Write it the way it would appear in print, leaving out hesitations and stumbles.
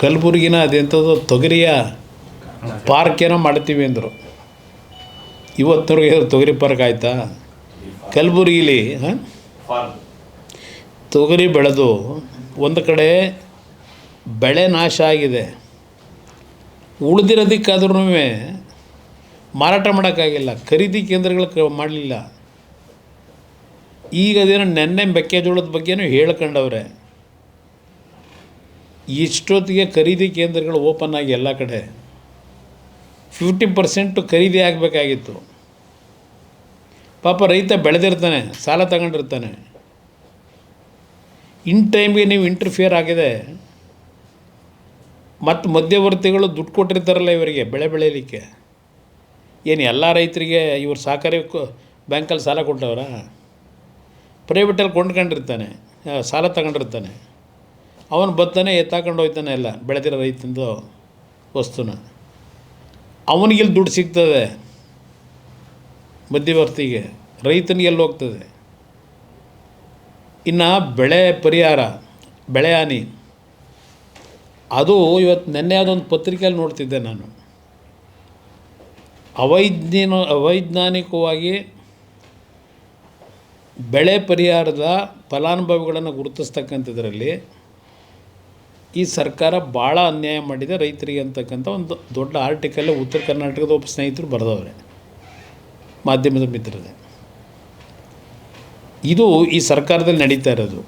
ಕಲಬುರಗಿನ ಅದೆಂಥದ್ದು ತೊಗರಿಯ ಪಾರ್ಕ್ ಏನೋ ಮಾಡ್ತೀವಿ ಅಂದರು. ಇವತ್ತವರೆಗೆ ತೊಗರಿ ಪಾರ್ಕ್ ಆಯಿತಾ? ಕಲಬುರಗಿಲಿ ತೊಗರಿ ಬೆಳೆದು ಒಂದು ಕಡೆ ಬೆಳೆ ನಾಶ ಆಗಿದೆ, ಉಳಿದಿರೋದಕ್ಕಾದ್ರೂ ಮಾರಾಟ ಮಾಡೋಕ್ಕಾಗಿಲ್ಲ, ಖರೀದಿ ಕೇಂದ್ರಗಳು ಮಾಡಲಿಲ್ಲ. ಈಗ ಅದೇನೋ ನೆನ್ನೆ ಮೆಕ್ಕೆಜೋಳದ ಬಗ್ಗೆನೂ ಹೇಳ್ಕೊಂಡವ್ರೆ. ಇಷ್ಟೊತ್ತಿಗೆ ಖರೀದಿ ಕೇಂದ್ರಗಳು ಓಪನ್ ಆಗಿ ಎಲ್ಲ ಕಡೆ 50% ಖರೀದಿ ಆಗಬೇಕಾಗಿತ್ತು. ಪಾಪ ರೈತ ಬೆಳೆದಿರ್ತಾನೆ, ಸಾಲ ತಗೊಂಡಿರ್ತಾನೆ, ಇನ್ ಟೈಮ್ಗೆ ನೀವು ಇಂಟರ್ಫಿಯರ್ ಆಗಿದೆ. ಮತ್ತು ಮಧ್ಯವರ್ತಿಗಳು ದುಡ್ಡು ಕೊಟ್ಟಿರ್ತಾರಲ್ಲ ಇವರಿಗೆ ಬೆಳೆ ಬೆಳೀಲಿಕ್ಕೆ. ಏನು ಎಲ್ಲ ರೈತರಿಗೆ ಇವರು ಸಹಕಾರಿ ಬ್ಯಾಂಕಲ್ಲಿ ಸಾಲ ಕೊಟ್ಟವ್ರ? ಪ್ರೈವೇಟಲ್ಲಿ ಕೊಂಡ್ಕೊಂಡಿರ್ತಾನೆ, ಸಾಲ ತಗೊಂಡಿರ್ತಾನೆ, ಅವನು ಬರ್ತಾನೆ ಎತ್ತಾಕೊಂಡು ಹೋಗ್ತಾನೆ ಎಲ್ಲ ಬೆಳೆದಿರೋ ರೈತಂದು ವಸ್ತುನ. ಅವನಿಗೆಲ್ಲಿ ದುಡ್ಡು ಸಿಗ್ತದೆ? ಮಧ್ಯವರ್ತಿಗೆ. ರೈತನಿಗೆ ಎಲ್ಲಿ ಹೋಗ್ತದೆ? ಇನ್ನು ಬೆಳೆ ಪರಿಹಾರ, ಬೆಳೆ ಹಾನಿ, ಅದು ಇವತ್ತು ನೆನ್ನೆ ಅದೊಂದು ಪತ್ರಿಕೆಯಲ್ಲಿ ನೋಡ್ತಿದ್ದೆ ನಾನು. ಅವೈಜ್ಞಾನಿಕವಾಗಿ ಬೆಳೆ ಪರಿಹಾರದ ಫಲಾನುಭವಿಗಳನ್ನು ಗುರುತಿಸ್ತಕ್ಕಂಥದ್ರಲ್ಲಿ ಈ ಸರ್ಕಾರ ಭಾಳ ಅನ್ಯಾಯ ಮಾಡಿದೆ ರೈತರಿಗೆ ಅಂತಕ್ಕಂಥ ಒಂದು ದೊಡ್ಡ ಆರ್ಟಿಕಲ್ಲೇ ಉತ್ತರ ಕರ್ನಾಟಕದ ಒಬ್ಬ ಸ್ನೇಹಿತರು ಬರೆದವ್ರೆ, ಮಾಧ್ಯಮದ ಮಿತ್ರರೇ. ಇದು ಈ ಸರ್ಕಾರದಲ್ಲಿ ನಡೀತಾ ಇರೋದು.